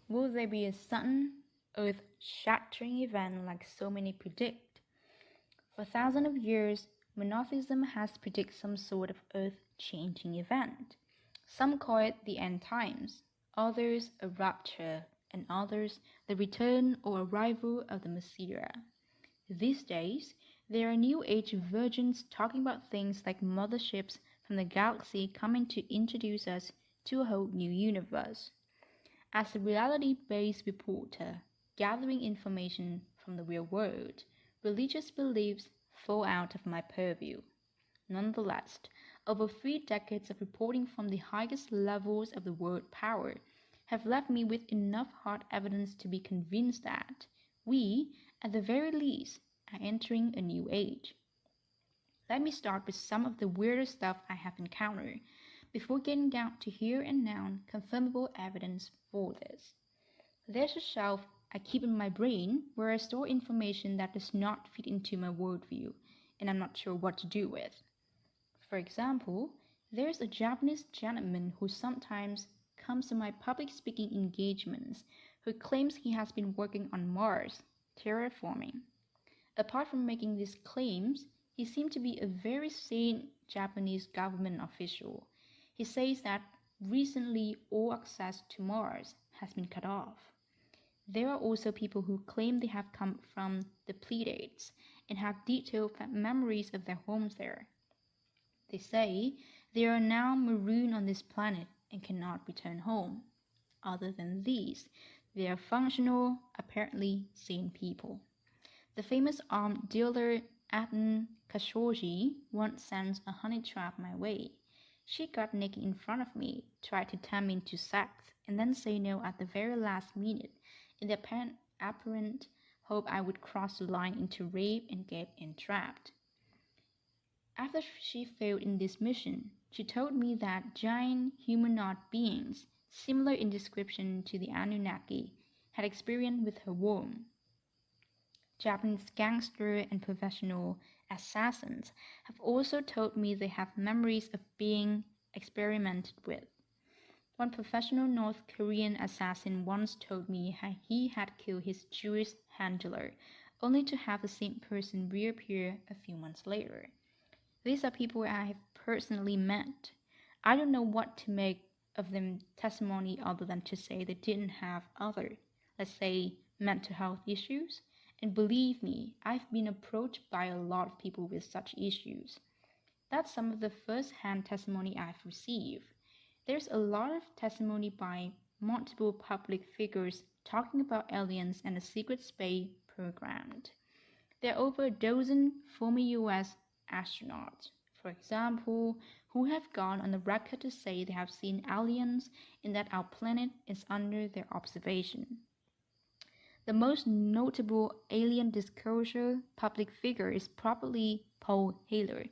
Will there be a sudden, earth-shattering event like so many predict? For thousands of years, monotheism has predicted some sort of earth-changing event. Some call it the end times, others a rapture, and others the return or arrival of the Messiah. These days, there are New Age virgins talking about things like motherships from the galaxy coming to introduce us to a whole new universe. As a reality-based reporter, gathering information from the real world, religious beliefs fall out of my purview. Nonetheless, over 3 decades of reporting from the highest levels of the world power have left me with enough hard evidence to be convinced that we, at the very least, are entering a new age. Let me start with some of the weirder stuff I have encountered before getting down to here and now confirmable evidence for this. There's a shelf I keep in my brain where I store information that does not fit into my worldview, and I'm not sure what to do with. For example, there's a Japanese gentleman who sometimes comes to my public speaking engagements who claims he has been working on Mars, terraforming. Apart from making these claims, he seemed to be a very sane Japanese government official. He says that recently all access to Mars has been cut off. There are also people who claim they have come from the Pleiades and have detailed memories of their homes there. They say they are now marooned on this planet and cannot return home. Other than these, they are functional, apparently sane people. The famous armed dealer Aten Khashoggi once sent a honey trap my way. She got naked in front of me, tried to tempt me into sex, and then say no at the very last minute in the apparent hope I would cross the line into rape and get entrapped. After she failed in this mission, she told me that giant humanoid beings, similar in description to the Anunnaki, had experience with her womb. Japanese gangsters and professional assassins have also told me they have memories of being experimented with. One professional North Korean assassin once told me how he had killed his Jewish handler, only to have the same person reappear a few months later. These are people I have personally met. I don't know what to make of them testimony other than to say they didn't have other, let's say, mental health issues. And believe me, I've been approached by a lot of people with such issues. That's some of the first-hand testimony I've received. There's a lot of testimony by multiple public figures talking about aliens and the secret space program. There are over a dozen former US astronauts, for example, who have gone on the record to say they have seen aliens and that our planet is under their observation. The most notable alien disclosure public figure is probably Paul Heyler,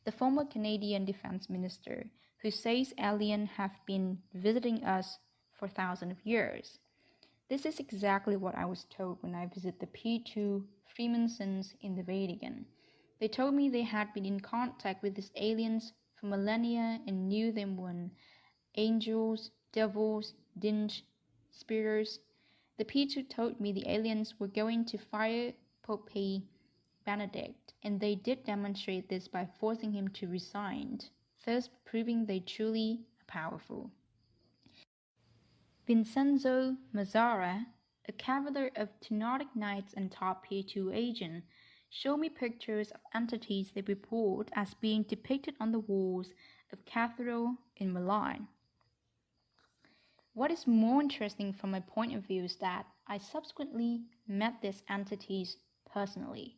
the former Canadian Defense Minister, who says aliens have been visiting us for thousands of years. This is exactly what I was told when I visited the P2 Freemasons in the Vatican. They told me they had been in contact with these aliens for millennia and knew them when angels, devils, demons, spirits. The P2 told me the aliens were going to fire Pope Benedict, and they did demonstrate this by forcing him to resign, thus proving they truly are powerful. Vincenzo Mazzara, a cavalier of Teutonic Knights and top P2 agent, showed me pictures of entities they report as being depicted on the walls of Cathedral in Milan. What is more interesting from my point of view is that I subsequently met these entities personally.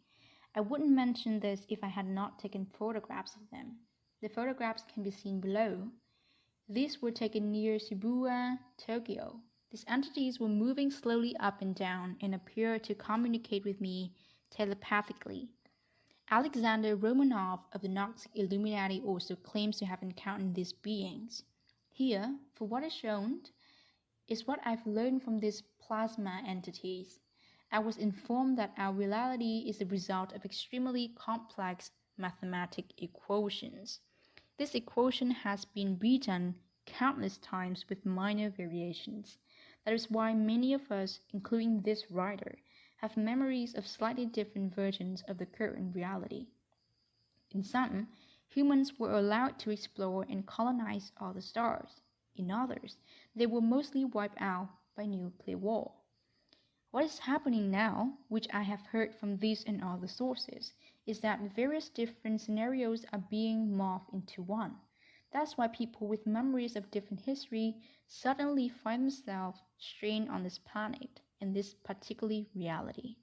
I wouldn't mention this if I had not taken photographs of them. The photographs can be seen below. These were taken near Shibuya, Tokyo. These entities were moving slowly up and down and appeared to communicate with me telepathically. Alexander Romanov of the Gnostic Illuminati also claims to have encountered these beings. Here, for what is shown, is what I've learned from these plasma entities. I was informed that our reality is the result of extremely complex mathematical equations. This equation has been redone countless times with minor variations. That is why many of us, including this writer, have memories of slightly different versions of the current reality. In some, humans were allowed to explore and colonize other stars. In others, they were mostly wiped out by nuclear war. What is happening now, which I have heard from these and other sources, is that various different scenarios are being morphed into one. That's why people with memories of different history suddenly find themselves strained on this planet in this particular reality.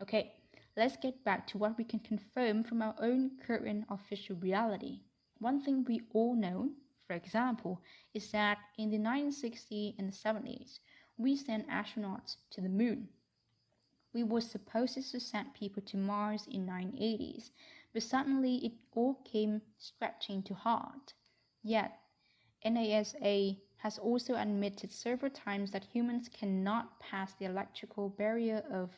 Okay, let's get back to what we can confirm from our own current official reality. One thing we all know, for example, is that in the 1960s and the 70s, we sent astronauts to the moon. We were supposed to send people to Mars in 1980s, but suddenly it all came scratching to halt. Yet, NASA has also admitted several times that humans cannot pass the electrical barrier of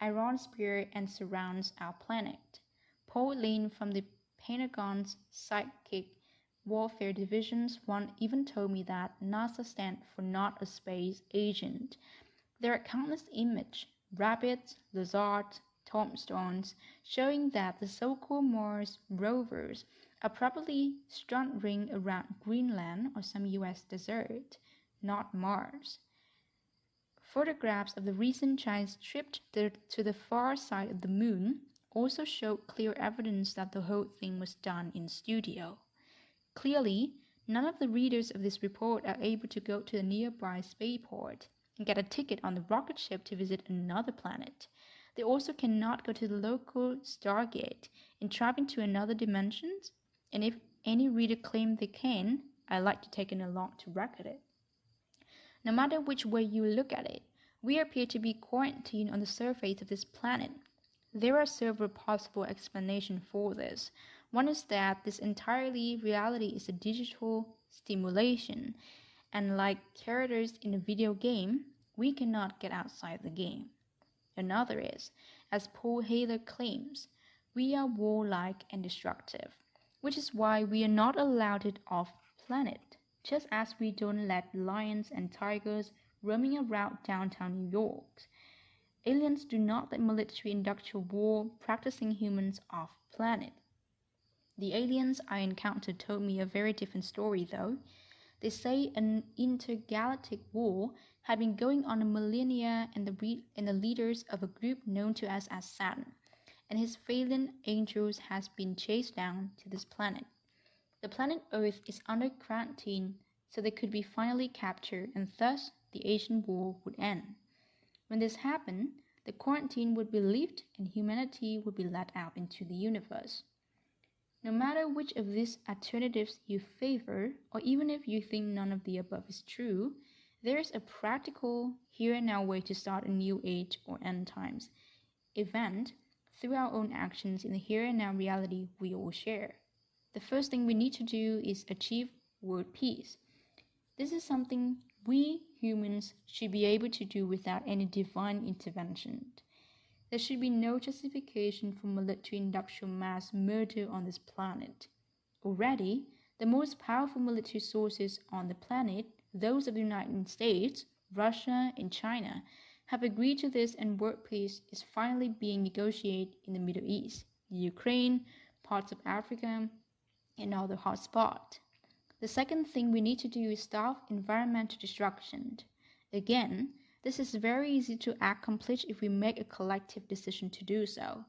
ionosphere and surrounds our planet. Paul Lane from the Pentagon's Psychic Warfare Divisions once even told me that NASA stands for not a space agent. There are countless images, rabbits, lizards, tombstones, showing that the so-called Mars rovers are probably struttering around Greenland or some US desert, not Mars. Photographs of the recent Chinese trip to the far side of the moon also showed clear evidence that the whole thing was done in studio. Clearly, none of the readers of this report are able to go to the nearby spaceport and get a ticket on the rocket ship to visit another planet. They also cannot go to the local Stargate and travel into another dimension. And if any reader claim they can, I'd like to take it along to record it. No matter which way you look at it, we appear to be quarantined on the surface of this planet. There are several possible explanations for this. One is that this entirely reality is a digital stimulation, and like characters in a video game, we cannot get outside the game. Another is, as Paul Haler claims, we are warlike and destructive, which is why we are not allowed it off planet, just as we don't let lions and tigers roaming around downtown New York. Aliens do not let military-industrial war practicing humans off planet. The aliens I encountered told me a very different story though. They say an intergalactic war had been going on a millennia and the leaders of a group known to us as Saturn and his fallen angels has been chased down to this planet. The planet Earth is under quarantine so they could be finally captured and thus the Asian War would end. When this happened, the quarantine would be lifted and humanity would be let out into the universe. No matter which of these alternatives you favor, or even if you think none of the above is true, there is a practical here and now way to start a new age or end times event through our own actions in the here and now reality we all share. The first thing we need to do is achieve world peace. This is something we humans should be able to do without any divine intervention. There should be no justification for military-industrial mass murder on this planet. Already, the most powerful military sources on the planet, those of the United States, Russia, and China, have agreed to this and world peace is finally being negotiated in the Middle East, Ukraine, parts of Africa, and other hotspots. The second thing we need to do is stop environmental destruction. Again, this is very easy to accomplish if we make a collective decision to do so.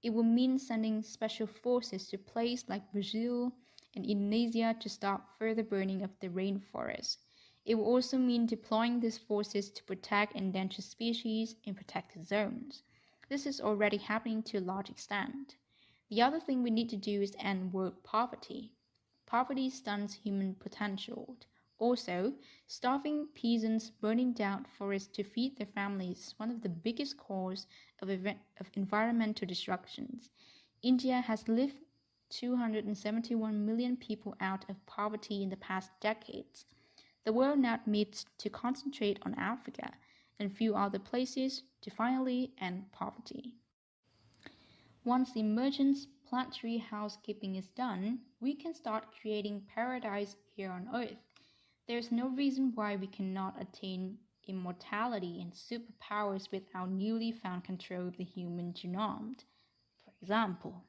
It will mean sending special forces to places like Brazil and Indonesia to stop further burning of the rainforest. It will also mean deploying these forces to protect endangered species in protected zones. This is already happening to a large extent. The other thing we need to do is end world poverty. Poverty stunts human potential. Also, starving peasants burning down forests to feed their families is one of the biggest causes of environmental destructions. India has lifted 271 million people out of poverty in the past decades. The world now needs to concentrate on Africa and few other places to finally end poverty. Once the emergent planetary housekeeping is done, we can start creating paradise here on Earth. There is no reason why we cannot attain immortality, and superpowers with our newly found control of the human genome. For example,